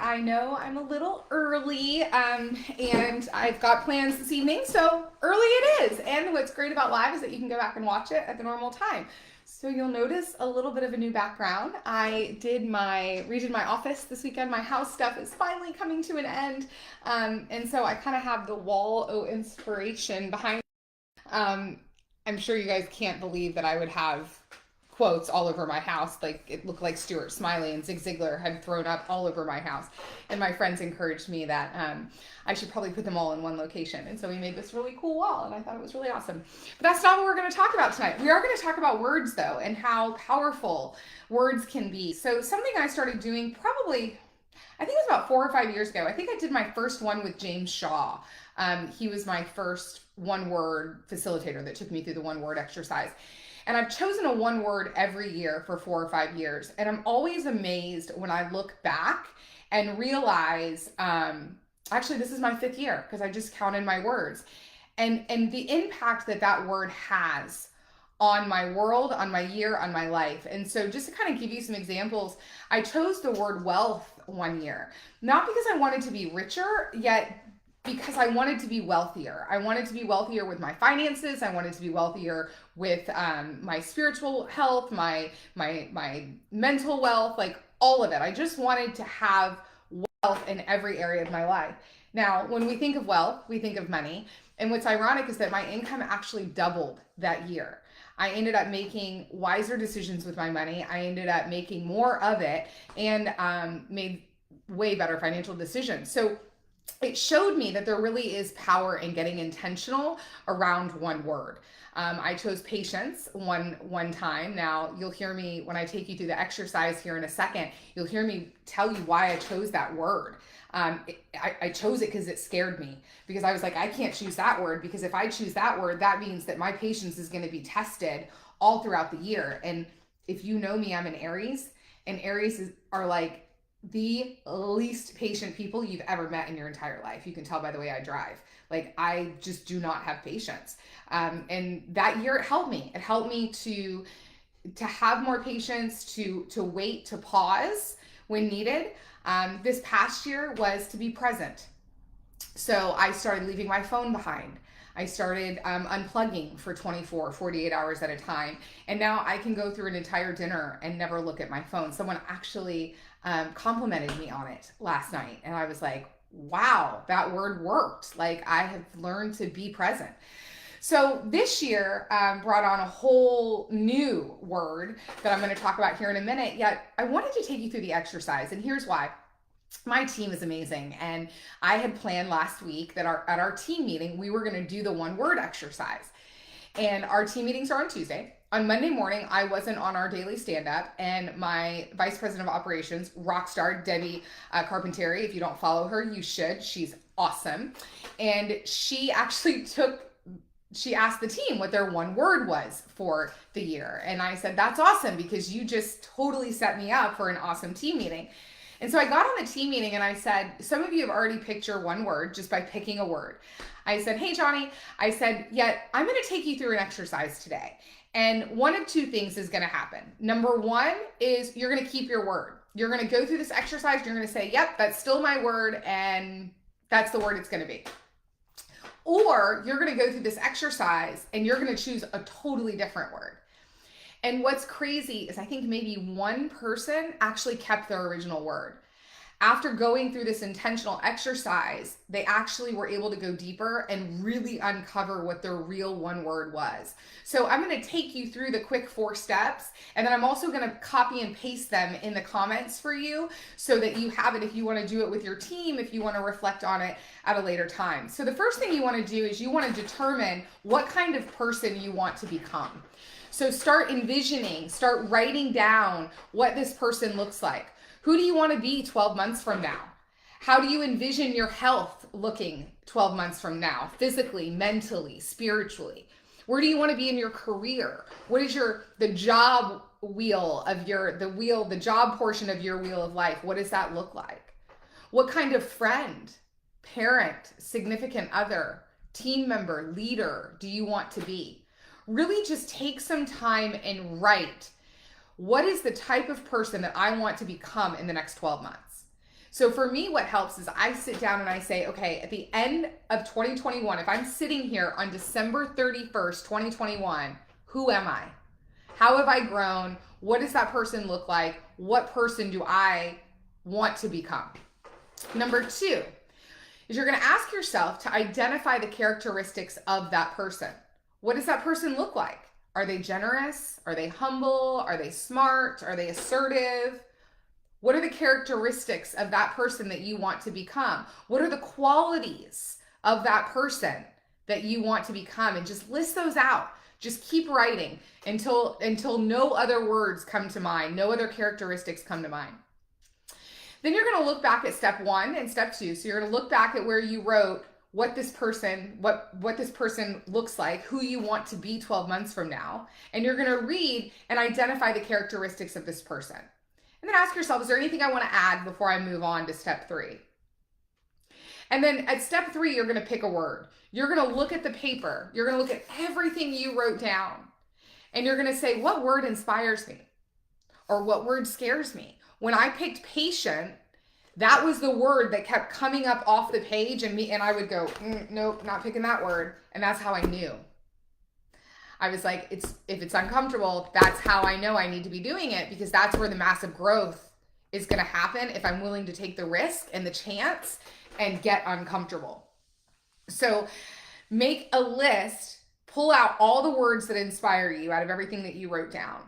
I know I'm a little early, and I've got plans this evening, so early it is. And what's great about live is that you can go back and watch it at the normal time. So you'll notice a little bit of a new background. I redid my office this weekend. My house stuff is finally coming to an end, and so I kind of have the wall o inspiration behind. Um, I'm sure you guys can't believe that I would have quotes all over my house. Like it looked like Stuart Smiley and Zig Ziglar had thrown up all over my house. And my friends encouraged me that I should probably put them all in one location. And so we made this really cool wall, and I thought it was really awesome. But that's not what we're going to talk about tonight. We are going to talk about words, though, and how powerful words can be. So something I started doing probably, I think it was about 4 or 5 years ago. I think I did my first one with James Shaw. He was my first one word facilitator that took me through the one word exercise. And I've chosen a one word every year for 4 or 5 years. And I'm always amazed when I look back and realize, actually, this is my 5th year because I just counted my words. And the impact that that word has on my world, on my year, on my life. And so just to kind of give you some examples, I chose the word wealth one year, not because I wanted to be richer, yet because I wanted to be wealthier. I wanted to be wealthier with my finances. I wanted to be wealthier with my spiritual health, my mental wealth, like all of it. I just wanted to have wealth in every area of my life. Now, when we think of wealth, we think of money. And what's ironic is that my income actually doubled that year. I ended up making wiser decisions with my money. I ended up making more of it and made way better financial decisions. So it showed me that there really is power in getting intentional around one word. I chose patience one time. Now you'll hear me when I take you through the exercise here in a second. You'll hear me tell you why I chose that word. I chose it because it scared me, because I was like, I can't choose that word, because if I choose that word, that means that my patience is going to be tested all throughout the year. And if you know me, I'm an Aries, and are like the least patient people you've ever met in your entire life. You can tell by the way I drive. Like I just do not have patience. And that year it helped me. It helped me to have more patience, to wait, to pause when needed. This past year was to be present. So I started leaving my phone behind. I started unplugging for 24, 48 hours at a time. And now I can go through an entire dinner and never look at my phone. Someone actually complimented me on it last night. And I was like, wow, that word worked. Like I have learned to be present. So this year brought on a whole new word that I'm going to talk about here in a minute. Yet I wanted to take you through the exercise. And here's why. My team is amazing, and I had planned last week that at our team meeting we were going to do the one word exercise. And our team meetings are on Tuesday. On Monday morning, I wasn't on our daily stand-up, and my vice president of operations, rock star Debbie Carpentieri, if you don't follow her, you should. She's awesome. And she actually she asked the team what their one word was for the year. And I said, that's awesome, because you just totally set me up for an awesome team meeting. And so I got on the team meeting and I said, some of you have already picked your one word just by picking a word. I said, hey, Johnny, I said, I'm going to take you through an exercise today. And one of two things is going to happen. Number one is you're going to keep your word. You're going to go through this exercise. You're going to say, yep, that's still my word. And that's the word it's going to be. Or you're going to go through this exercise and you're going to choose a totally different word. And what's crazy is I think maybe one person actually kept their original word. After going through this intentional exercise, they actually were able to go deeper and really uncover what their real one word was. So I'm going to take you through the quick 4 steps, and then I'm also going to copy and paste them in the comments for you so that you have it if you want to do it with your team, if you want to reflect on it at a later time. So the first thing you want to do is you want to determine what kind of person you want to become. So start envisioning, start writing down what this person looks like. Who do you want to be 12 months from now? How do you envision your health looking 12 months from now? Physically, mentally, spiritually. Where do you want to be in your career? What is the job wheel of the job portion of your wheel of life? What does that look like? What kind of friend, parent, significant other, team member, leader do you want to be? Really just take some time and write, what is the type of person that I want to become in the next 12 months? So for me, what helps is I sit down and I say, okay, at the end of 2021, if I'm sitting here on December 31st, 2021, who am I? How have I grown? What does that person look like? What person do I want to become? Number two is you're going to ask yourself to identify the characteristics of that person. What does that person look like? Are they generous? Are they humble? Are they smart? Are they assertive? What are the characteristics of that person that you want to become? What are the qualities of that person that you want to become? And just list those out. Just keep writing until no other words come to mind, no other characteristics come to mind. Then you're going to look back at step 1 and step 2. So you're going to look back at where you wrote what this person looks like, who you want to be 12 months from now, and you're going to read and identify the characteristics of this person. And then ask yourself, is there anything I want to add before I move on to step 3? And then at step 3, you're going to pick a word. You're going to look at the paper. You're going to look at everything you wrote down. And you're going to say, what word inspires me? Or what word scares me? When I picked patient, that was the word that kept coming up off the page, and I would go, nope, not picking that word. And that's how I knew. I was like, if it's uncomfortable, that's how I know I need to be doing it, because that's where the massive growth is going to happen if I'm willing to take the risk and the chance and get uncomfortable. So make a list, pull out all the words that inspire you out of everything that you wrote down.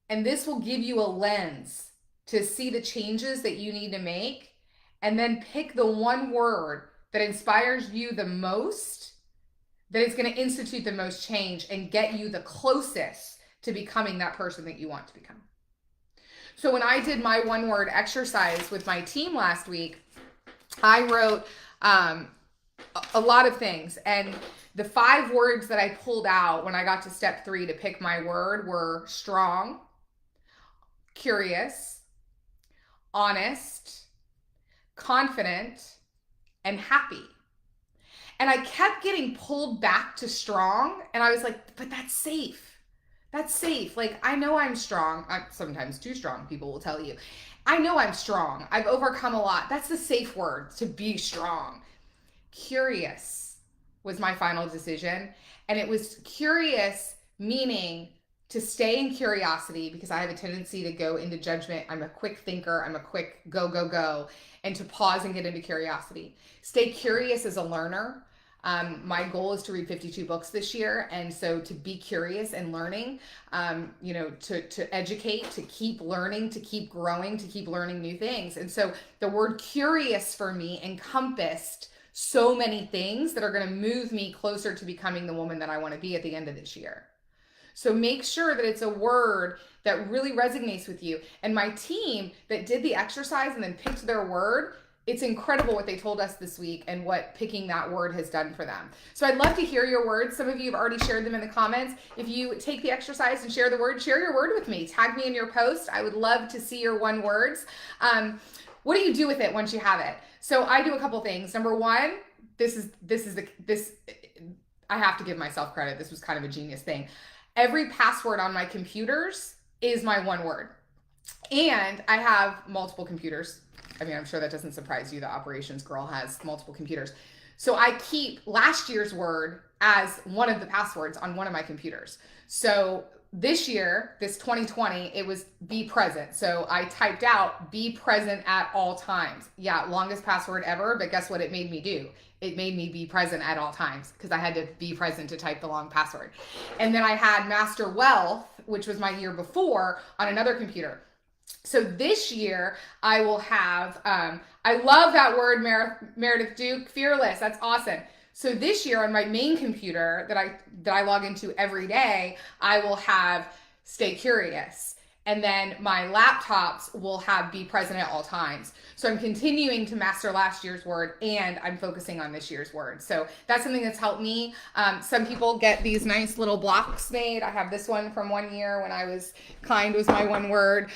And this will give you a lens to see the changes that you need to make, and then pick the one word that inspires you the most, that is going to institute the most change and get you the closest to becoming that person that you want to become. So when I did my one word exercise with my team last week, I wrote a lot of things. And the 5 words that I pulled out when I got to step 3 to pick my word were strong, curious, honest, confident, and happy. And I kept getting pulled back to strong. And I was like, but that's safe. That's safe. Like, I know I'm strong. I'm sometimes too strong, people will tell you. I know I'm strong. I've overcome a lot. That's the safe word, to be strong. Curious was my final decision. And it was curious, meaning to stay in curiosity, because I have a tendency to go into judgment. I'm a quick thinker. I'm a quick go, and to pause and get into curiosity. Stay curious as a learner. My goal is to read 52 books this year. And so to be curious and learning, to educate, to keep learning, to keep growing, to keep learning new things. And so the word curious for me encompassed so many things that are going to move me closer to becoming the woman that I want to be at the end of this year. So make sure that it's a word that really resonates with you. And my team that did the exercise and then picked their word, it's incredible what they told us this week and what picking that word has done for them. So I'd love to hear your words. Some of you have already shared them in the comments. If you take the exercise and share the word, share your word with me. Tag me in your post. I would love to see your one words. What do you do with it once you have it? So I do a couple things. Number one, I have to give myself credit. This was kind of a genius thing. Every password on my computers is my one word. And I have multiple computers. I mean, I'm sure that doesn't surprise you. The operations girl has multiple computers. So I keep last year's word as one of the passwords on one of my computers. So this year, this 2020, it was be present. So I typed out be present at all times. Yeah, longest password ever, but guess what it made me do? It made me be present at all times, because I had to be present to type the long password. And then I had Master Wealth, which was my year before, on another computer. So this year I will have, I love that word, Meredith Duke, fearless. That's awesome. So this year on my main computer that I log into every day, I will have stay curious. And then my laptops will have be present at all times. So I'm continuing to master last year's word, and I'm focusing on this year's word. So that's something that's helped me. Some people get these nice little blocks made. I have this one from one year when I was kind was my one word.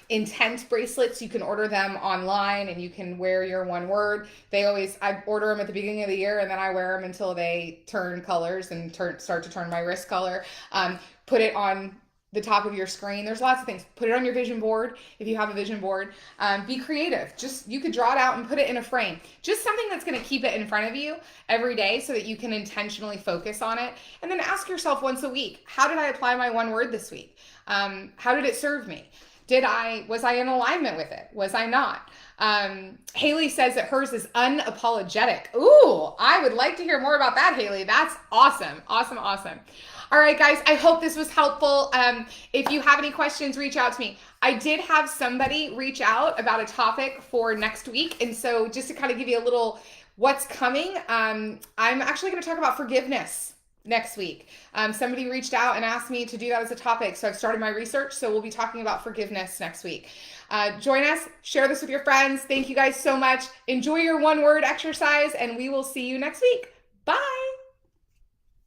Intent bracelets, you can order them online and you can wear your one word. I order them at the beginning of the year, and then I wear them until they turn colors and start to turn my wrist color. Put it on the top of your screen. There's lots of things. Put it on your vision board if you have a vision board. Be creative. Just you could draw it out and put it in a frame. Just something that's going to keep it in front of you every day so that you can intentionally focus on it. And then ask yourself once a week, how did I apply my one word this week? How did it serve me? Was I in alignment with it? Was I not? Haley says that hers is unapologetic. Ooh, I would like to hear more about that, Haley. That's awesome. Awesome, awesome. All right, guys, I hope this was helpful. If you have any questions, reach out to me. I did have somebody reach out about a topic for next week. And so just to kind of give you a little what's coming, I'm actually going to talk about forgiveness next week. Somebody reached out and asked me to do that as a topic. So I've started my research. So we'll be talking about forgiveness next week. Join us, share this with your friends. Thank you guys so much. Enjoy your one word exercise and we will see you next week. Bye.